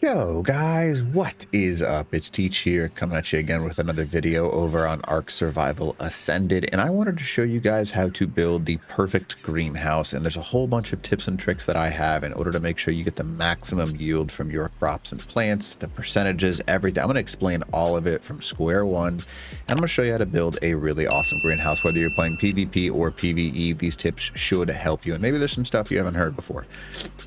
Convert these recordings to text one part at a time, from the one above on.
Yo guys, what is up? It's Teach here, coming at you again with another video over on Ark Survival Ascended, and I wanted to show you guys how to build the perfect greenhouse. And there's a whole bunch of tips and tricks that I have in order to make sure you get the maximum yield from your crops and plants, the percentages, everything. I'm going to explain all of it from square one, and I'm going to show you how to build a really awesome greenhouse. Whether you're playing PvP or PvE, these tips should help you, and maybe there's some stuff you haven't heard before.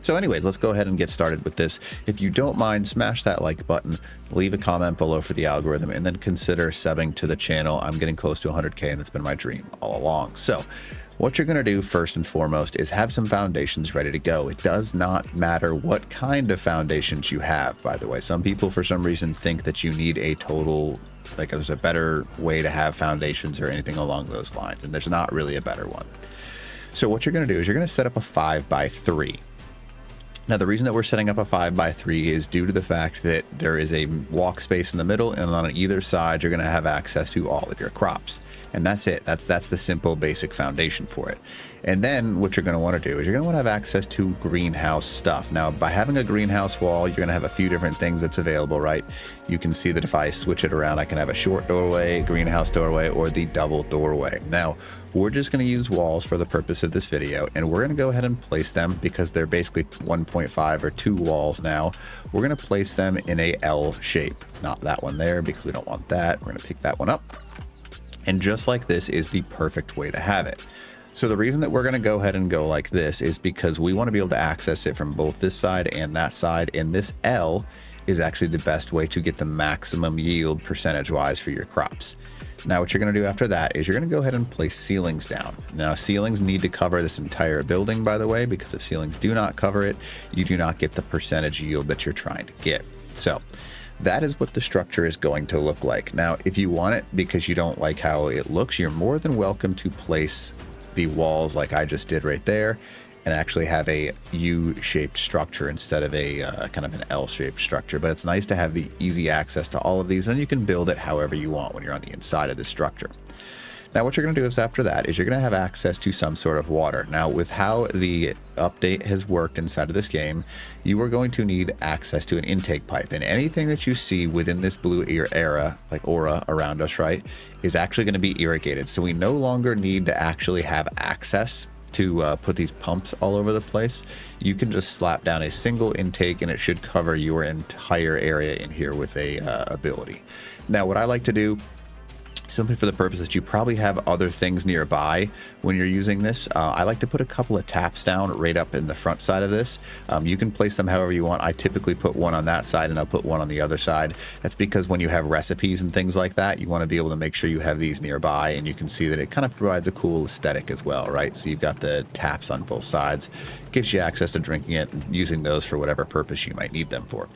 So anyways, let's go ahead and get started with this. If you don't mind, smash that like button, leave a comment below for the algorithm, and then consider subbing to the channel. I'm getting close to 100K, and that's been my dream all along. So what you're going to do first and foremost is have some foundations ready to go. It does not matter what kind of foundations you have, by the way. Some people, for some reason, think that you need a total, like there's a better way to have foundations or anything along those lines, and there's not really a better one. So what you're going to do is you're going to set up a 5x3. Now, the reason that we're setting up a 5x3 is due to the fact that there is a walk space in the middle, and on either side, you're going to have access to all of your crops. And that's it. That's the simple, basic foundation for it. And then what you're going to want to do is you're going to want to have access to greenhouse stuff. Now, by having a greenhouse wall, you're going to have a few different things that's available, right? You can see that if I switch it around, I can have a short doorway, greenhouse doorway, or the double doorway. Now, we're just going to use walls for the purpose of this video, and we're going to go ahead and place them because they're basically 1.5 or 2 walls now. We're going to place them in a L shape, not that one there because we don't want that. We're going to pick that one up. And just like this is the perfect way to have it. So the reason that we're going to go ahead and go like this is because we want to be able to access it from both this side and that side, and this L is actually the best way to get the maximum yield percentage wise for your crops. Now what you're going to do after that is you're going to go ahead and place ceilings down. Now ceilings need to cover this entire building, by the way, because if ceilings do not cover it, you do not get the percentage yield that you're trying to get. So that is what the structure is going to look like. Now, if you want it because you don't like how it looks, you're more than welcome to place the walls like I just did right there and actually have a U-shaped structure instead of a kind of an L-shaped structure. But it's nice to have the easy access to all of these, and you can build it however you want when you're on the inside of the structure. Now what you're going to do is after that is you're going to have access to some sort of water. Now with how the update has worked inside of this game, you are going to need access to an intake pipe, and anything that you see within this blue aura around us, right, is actually going to be irrigated. So we no longer need to actually have access to put these pumps all over the place. You can just slap down a single intake and it should cover your entire area in here with a ability. Now what I like to do, simply for the purpose that you probably have other things nearby when you're using this, I like to put a couple of taps down right up in the front side of this. You can place them however you want. I typically put one on that side and I'll put one on the other side. That's because when you have recipes and things like that, you want to be able to make sure you have these nearby, and you can see that it kind of provides a cool aesthetic as well, right? So you've got the taps on both sides, gives you access to drinking it and using those for whatever purpose you might need them for.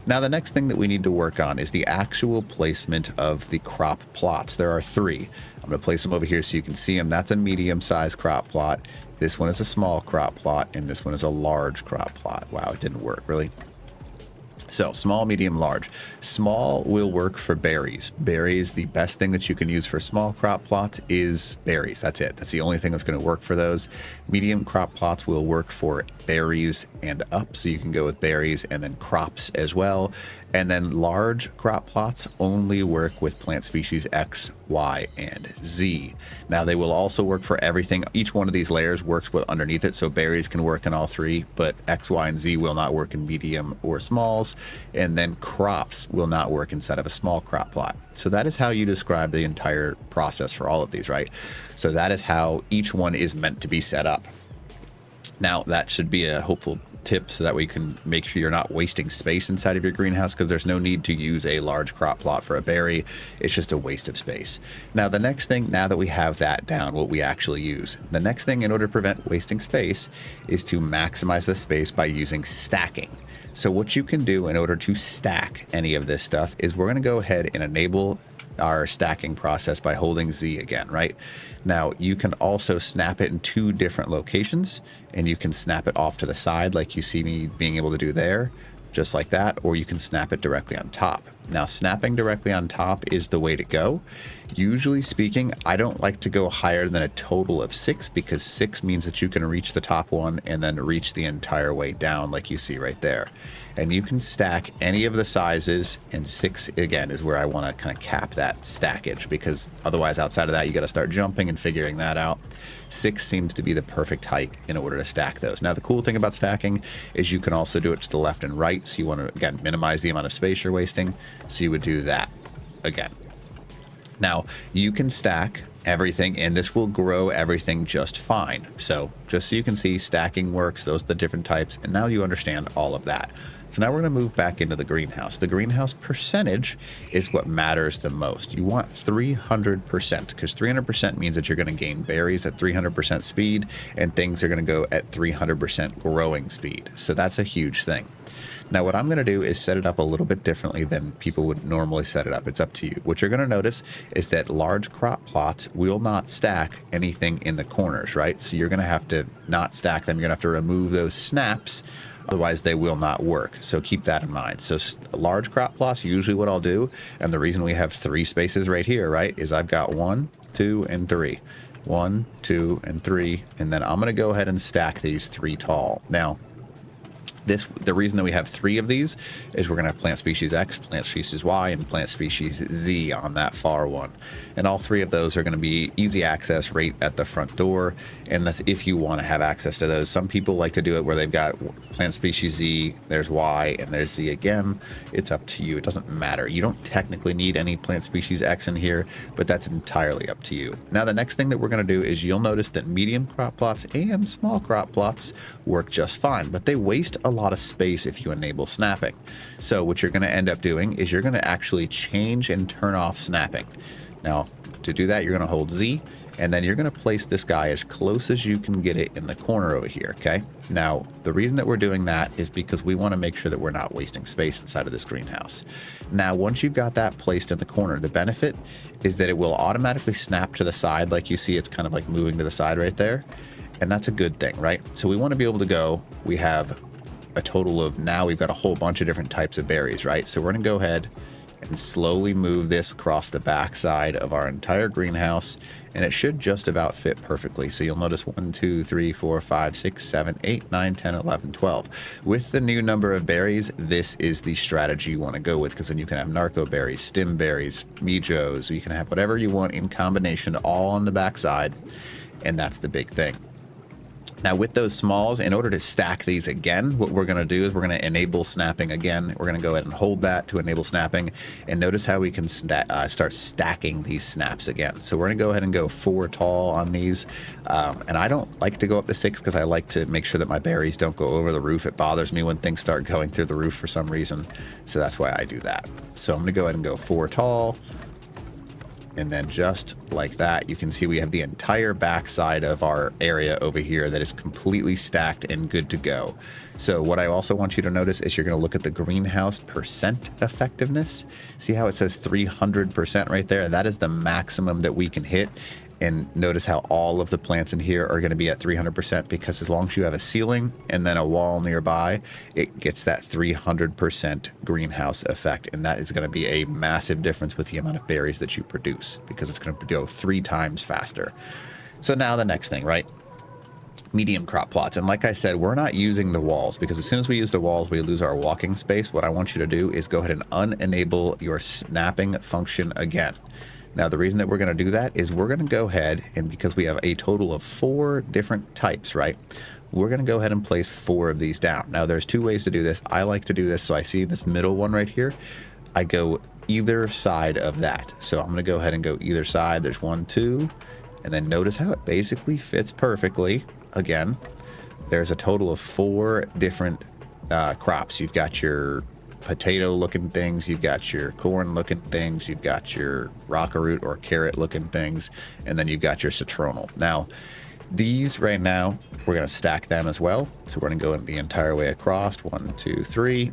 Now, the next thing that we need to work on is the actual placement of the crop plots. There are 3. I'm going to place them over here so you can see them. That's a medium-sized crop plot. This one is a small crop plot, and this one is a large crop plot. Wow, it didn't work, really. So small, medium, large. Small will work for berries. Berries, the best thing that you can use for small crop plots is berries. That's it. That's the only thing that's going to work for those. Medium crop plots will work for berries and up, so you can go with berries and then crops as well. And then large crop plots only work with plant species X, Y, and Z. Now they will also work for everything. Each one of these layers works with underneath it, so berries can work in all 3, but X, Y, and Z will not work in medium or smalls, and then crops will not work inside of a small crop plot. So that is how you describe the entire process for all of these, right? So that is how each one is meant to be set up. Now that should be a hopeful tip, so that way you can make sure you're not wasting space inside of your greenhouse, because there's no need to use a large crop plot for a berry. It's just a waste of space. Now the next thing, now that we have that down, what we actually use, the next thing in order to prevent wasting space is to maximize the space by using stacking. So what you can do in order to stack any of this stuff is we're going to go ahead and enable our stacking process by holding Z again, right? Now you can also snap it in 2 different locations, and you can snap it off to the side like you see me being able to do there, just like that, or you can snap it directly on top. Now snapping directly on top is the way to go. Usually speaking, I don't like to go higher than a total of 6, because 6 means that you can reach the top one and then reach the entire way down like you see right there. and you can stack any of the sizes, and 6 again is where I want to kind of cap that stackage, because otherwise outside of that you got to start jumping and figuring that out. 6 seems to be the perfect height in order to stack those. Now the cool thing about stacking is you can also do it to the left and right, so you want to again minimize the amount of space you're wasting, so you would do that again. Now you can stack everything, and this will grow everything just fine. So just so you can see, stacking works, those are the different types, and now you understand all of that. So now we're going to move back into the greenhouse. The greenhouse percentage is what matters the most. You want 300%, because 300% means that you're going to gain berries at 300% speed, and things are going to go at 300% growing speed. So that's a huge thing. Now what I'm going to do is set it up a little bit differently than people would normally set it up. It's up to you. What you're going to notice is that large crop plots will not stack anything in the corners, right? So you're going to have to not stack them. You're going to have to remove those snaps. Otherwise they will not work. So keep that in mind. So large crop plots, usually what I'll do, and the reason we have 3 spaces right here, right, is I've got 1, 2, and 3. 1, 2, and 3. And then I'm going to go ahead and stack these 3 tall. Now, the reason that we have 3 of these is we're going to have plant species X, plant species Y, and plant species Z on that far one. And all 3 of those are going to be easy access right at the front door. And that's if you want to have access to those. Some people like to do it where they've got plant species Z, there's Y, and there's Z again. It's up to you. It doesn't matter. You don't technically need any plant species X in here, but that's entirely up to you. Now, the next thing that we're going to do is you'll notice that medium crop plots and small crop plots work just fine, but they waste a lot of space if you enable snapping. So what you're going to end up doing is you're going to actually change and turn off snapping. Now, to do that, you're going to hold Z, and then you're going to place this guy as close as you can get it in the corner over here, okay? Now, the reason that we're doing that is because we want to make sure that we're not wasting space inside of this greenhouse. Now, once you've got that placed in the corner, the benefit is that it will automatically snap to the side. Like you see, it's kind of like moving to the side right there, and that's a good thing, right? So we want to be able to go, we have a total of, now we've got a whole bunch of different types of berries, right? So we're going to go ahead and slowly move this across the back side of our entire greenhouse, and it should just about fit perfectly. So you'll notice 1, 2, 3, 4, 5, 6, 7, 8, 9, 10, 11, 12. With the new number of berries, this is the strategy you want to go with, because then you can have narco berries, stem berries, mijos, you can have whatever you want in combination all on the back side, and that's the big thing. Now with those smalls, in order to stack these again, what we're going to do is we're going to enable snapping again. We're going to go ahead and hold that to enable snapping, and notice how we can start stacking these snaps again. So we're going to go ahead and go 4 tall on these, and I don't like to go up to 6 because I like to make sure that my berries don't go over the roof. It bothers me when things start going through the roof for some reason, so that's why I do that. So I'm going to go ahead and go 4 tall. And then just like that, you can see we have the entire backside of our area over here that is completely stacked and good to go. So what I also want you to notice is you're going to look at the greenhouse percent effectiveness. See how it says 300% right there? That is the maximum that we can hit. And notice how all of the plants in here are going to be at 300%, because as long as you have a ceiling and then a wall nearby, it gets that 300% greenhouse effect. And that is going to be a massive difference with the amount of berries that you produce, because it's going to go 3 times faster. So now the next thing, right? Medium crop plots. And like I said, we're not using the walls, because as soon as we use the walls, we lose our walking space. What I want you to do is go ahead and unenable your snapping function again. Now, the reason that we're going to do that is we're going to go ahead, and because we have a total of 4 different types, right? We're going to go ahead and place 4 of these down. Now, there's 2 ways to do this. I like to do this. So I see this middle one right here. I go either side of that. So I'm going to go ahead and go either side. There's 1, 2, and then notice how it basically fits perfectly. Again, there's a total of 4 different crops. You've got your potato looking things, you've got your corn looking things, you've got your rocket or carrot looking things, and then you've got your citronal. Now these right now, we're going to stack them as well. So we're going to go the entire way across. 1, 2, 3.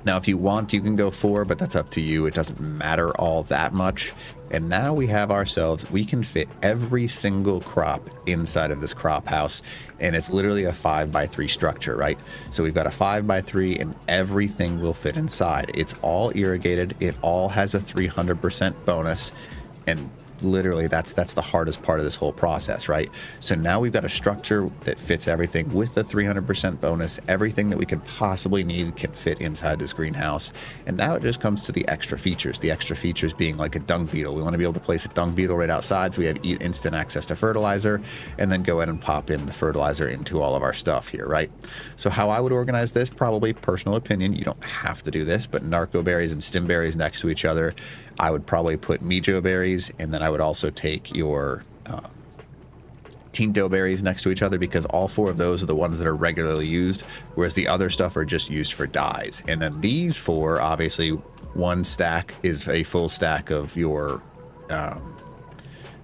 Now if you want, you can go 4, but that's up to you. It doesn't matter all that much. And now we have ourselves, we can fit every single crop inside of this crop house, and it's literally a 5x3 structure, right? So we've got a 5x3 and everything will fit inside. It's all irrigated. It all has a 300% bonus. And literally that's the hardest part of this whole process, right? So now we've got a structure that fits everything with the 300% bonus. Everything that we could possibly need can fit inside this greenhouse. And now it just comes to the extra features. The extra features being like a dung beetle. We want to be able to place a dung beetle right outside so we have instant access to fertilizer, and then go ahead and pop in the fertilizer into all of our stuff here, right? So how I would organize this, probably personal opinion, you don't have to do this, but narco berries and stim berries next to each other. I would probably put mijo berries, and then I would also take your tinto berries next to each other, because all four of those are the ones that are regularly used, whereas the other stuff are just used for dyes. And then these four, obviously, one stack is a full stack of your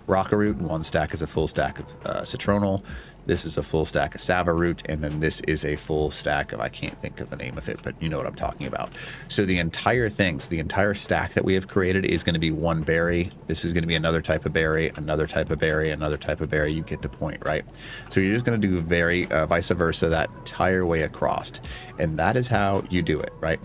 rocka root, and one stack is a full stack of citronal. This is a full stack of sava root, and then this is a full stack of, I can't think of the name of it, but you know what I'm talking about. So the entire thing, so the entire stack that we have created is going to be one berry. This is going to be another type of berry, another type of berry, another type of berry. You get the point, right? So you're just going to do vice versa that entire way across, and that is how you do it, right?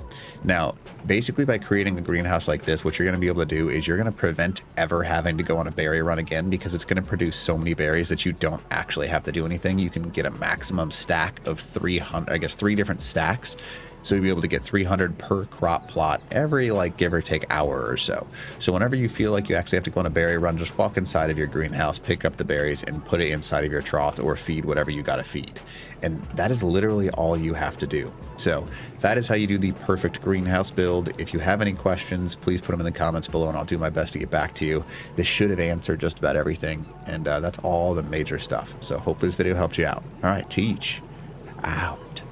Now, basically by creating a greenhouse like this, what you're going to be able to do is you're going to prevent ever having to go on a berry run again, because it's going to produce so many berries that you don't actually have to do anything. You can get a maximum stack of 300, I guess 3 different stacks. So you'll be able to get 300 per crop plot every, like, give or take hour or so. So whenever you feel like you actually have to go on a berry run, just walk inside of your greenhouse, pick up the berries, and put it inside of your trough, or feed whatever you got to feed. And that is literally all you have to do. So that is how you do the perfect greenhouse build. If you have any questions, please put them in the comments below, and I'll do my best to get back to you. This should have answered just about everything. And that's all the major stuff. So hopefully this video helped you out. All right, Teach out.